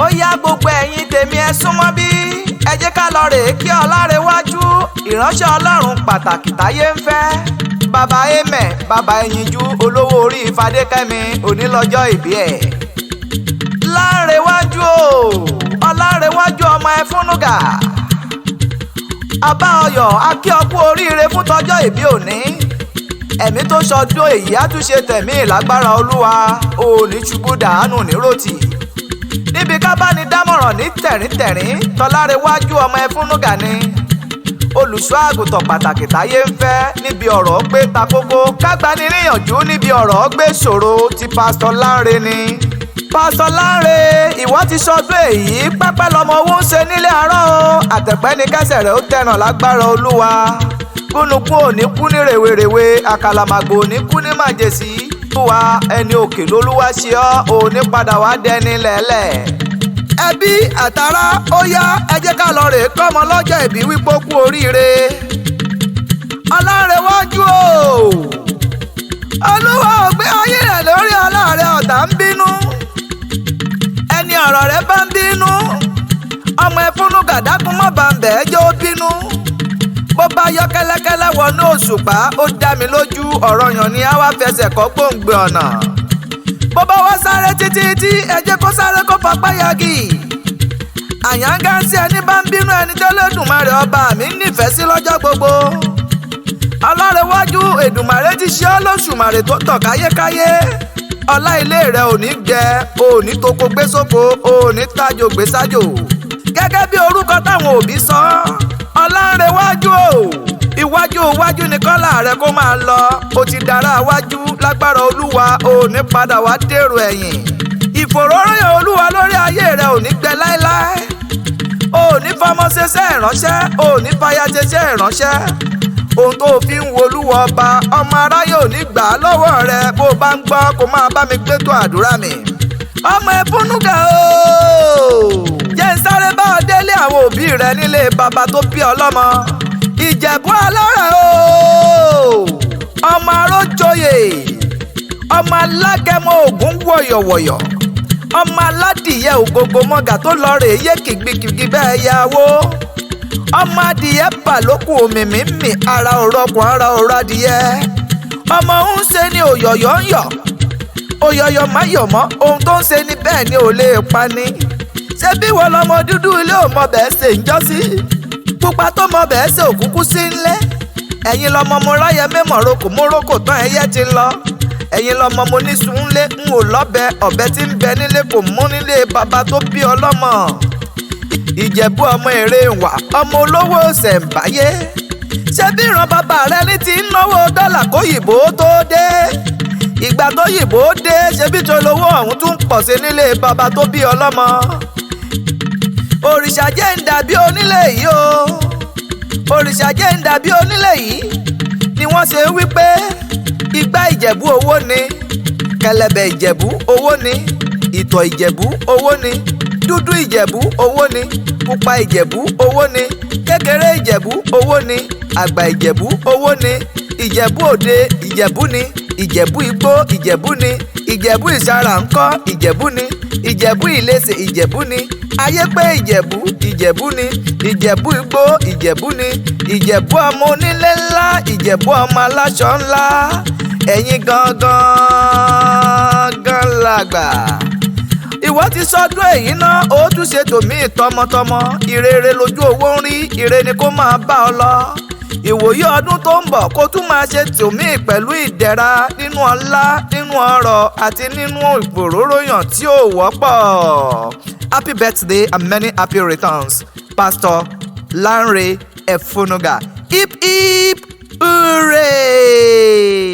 ó yá gbogbo ẹ̀yin tèmi ẹ súnmọ́ bí ẹ jẹ́ ká lọ rèé kí Ọlárewájú ìránṣẹ́ Ọlọ́run pàtàkì táyé ń fẹ́. Bàbá Emẹ̀ bàbá ẹ̀yinjú olówó orí Fadékẹ́mi onílọ́jọ́ ìbí ẹ̀. Lárewájú o Ọlárewájú ọmọ Ẹfúnúgà. Àbá Ọ̀yọ́ a kí ọ kú oríire fún tọjọ́ ìbí òní. Ẹ̀mí tó ṣọdún èyí á tún ṣe tẹ̀mí ìlágbára Olúwa òní ṣubú dàánù níròtì. Níbi ká bá ní dámọ̀ràn ní tẹ̀ríntẹ̀rín tọ́lárewájú ọmọ Ẹfúnúgà ni. Olùṣọ́ àgùntàn pàtàkì táyé ń fẹ́ níbi ọ̀rọ̀ gbé ta kókó kágbani níyànjú níbi ọ̀rọ̀ gbé ṣòro ti pásítọ̀ Lanre ni. Pásítọ̀ Lanre ìwọ ti ṣọdún èyí pẹ́pẹ́ lọmọ owó ń ṣe nílé arọ́ o àtẹ̀pẹ́ ní kẹsẹ̀ rẹ̀ ó tẹ̀ràn lágbára Olúwa. Gúnugún ò ní kú ní rèwerèwe àkàlàmàgbò ò ní kú ní màjèsí. Olúwa ẹni òkè lolúwa ṣe ọ́ ò ní padà wá dẹni lẹ́lẹ̀. Ẹbí àtàrà ó yá ẹ jẹ́ ká lọ rè kọ́mọ lọ́jọ́ ìbí wípé ó kú oríire. Ọlárewájú o Olúwa ò gbé ayé rẹ̀ lórí ọlọ́rẹ̀ ọ̀tá ń bínú. Ẹni ọ̀rọ̀ rẹ̀ bá ń bínú ọmọ Ẹfúnúgà dákun má bá ń bẹ̀ ẹ́ jẹ́ ó bínú. Bó bá yọ kẹ́lẹ́kẹ́lẹ́ wọnú òṣùpá ó dá mi lójú ọ̀rọ̀ yàn ni á wá fẹsẹ̀ kọ́ gbòǹgbè ọ̀nà. Bó bá wá sáré títí tí ẹ jẹ́ kó sáré kó fapá yagi. Àyàngá sí ẹni bá ń bínú ẹni tó Olódùmarè ọba mi nífẹ̀ẹ́ sí lọ́jọ́ gbogbo. Ọlárewájú Èdùmàrè ti ṣe ọ́ lóṣùmàrè tó tàn káyékáyé. Ọlá ilé rẹ̀ ò ní gbẹ ò ní toko gbé sóko ò ní tájò gbé sájò. Gẹ́gẹ́ bí orúkọ táwọn òbí sọ Ọlárewájú o iwájú iwájú ni kọ́lá rẹ kó máa lọ ó ti dára wájú lágbára Olúwa ò ní padà wá dèrò ẹ̀yìn. Ìfòróróyàn Olúwa lórí ayé rẹ ò ní gbẹ láéláé. Ò ní fọmọ ṣeṣẹ́ ìránṣẹ́ ò ní fàyà ṣeṣẹ́ ìránṣẹ́. Ohun tó fi ń wo Olúwa ọba ọmọ aráyé ò ní gbà á lọ́wọ́ rẹ bó o bá ń gbọ́ kó máa bá mi gbétò àdúrà mi. Ọmọ Ẹfúnúgà o jẹ́ ń sáré bá ọ délé àwọn òbí rẹ nílé bàbá tó bí ọ lọ́mọ. Ìjẹ̀bú alọ́rẹ̀ o ọmọ arójoyè ọmọ alágẹmọ ògún wọ̀yọ̀wọ̀yọ̀ ọmọ aládìyẹ ògógó mọ́gà tó lọ rè yé kìgbìkìgbì bẹ́ẹ̀ yàwó ọmọ adìyẹ bàlókù òmìmímì ara òrọ̀kùn ara òrọ̀ adìyẹ ọmọ ń ṣe ni òyọ̀yọ̀ ń yọ̀ òyọ̀yọ̀ má yọ̀ mọ́ ohun tó ń ṣe ni bẹ́ẹ̀ ni ò lè pa ni. Ṣé bí wọ́n lọmọ dúdú ilé ò mọ bẹ́ẹ̀ ṣe ń jọ́sí pupa tó mọ bẹ́ẹ̀ ṣe òkúkú sí ńlẹ̀. Ẹ̀yin lọmọ mo ráyẹ mẹ́mọ̀rokò mórókò tán ẹyẹ ti ń lọ. Ẹ̀yin lọmọ mo ní sùnlé ń wò lọ́bẹ ọ̀bẹ tí ń bẹ nílé kò mú nílé bàbá tó bí ọlọ́mọ. Ìjẹ̀bú ọmọ èrè wà ọmọ olówó ṣẹ̀ǹbáyé. Ṣé bí ìran bàbá rẹ ní ti ń náwó dọ́là kó yìnbó tó dé? Ìgbà tó yìnbó dé ṣe bí tolówó ọ̀hún tún pọ̀ sí nílé bàbá tó bí ọlọ́mọ. Òrìṣà jẹ́ ń dàbí onílé yìí o òrìṣà jẹ́ ń dàbí onílé yìí ni wọ́n ṣe wípé igbá Ìjẹ̀bú owó ni kẹlẹ̀bẹ̀ Ìjẹ̀bú owó ni ìtọ̀ Ìjẹ̀bú owó ni dúdú Ìjẹ̀bú owó ni pupa Ìjẹ̀bú owó ni kékeré Ìjẹ̀bú owó ni àgbà Ìjẹ̀bú owó ni Ìjẹ̀bú òde Ìjẹ̀bú ni Ìjẹ̀bú igbó Ìjẹ̀bú ni Ìjẹ̀bú ìsara ńkọ́ Ìjẹ̀bú ni Ìjẹ̀bú ìlẹsẹ̀ Ìjẹ̀bú ni ayé pé Ìjẹ̀bú Ìjẹ̀bú ni Ìjẹ̀bú igbó Ìjẹ̀bú ni Ìjẹ̀bú ọmọ onílé ńlá Ìjẹ̀bú ọmọ aláṣọ ńlá ẹ̀yin gangan làgbà. Ìwọ ti sọdún èyí náà ó tún ṣe tòmí tọmọtọmọ ìrere lójú owó ń rí ire ni kó máa bá ọ lọ. Ìwòye ọdún tó ń bọ̀ kó tún máa ṣe tòmí pẹ̀lú ìdẹ̀ra nínú ọlá nínú ọrọ̀ àti nínú ìfòróróyàn tí ò wọ́pọ̀. Happy birthday and many happy returns, Pastor Lanre Efunuga. Hip hip hooray!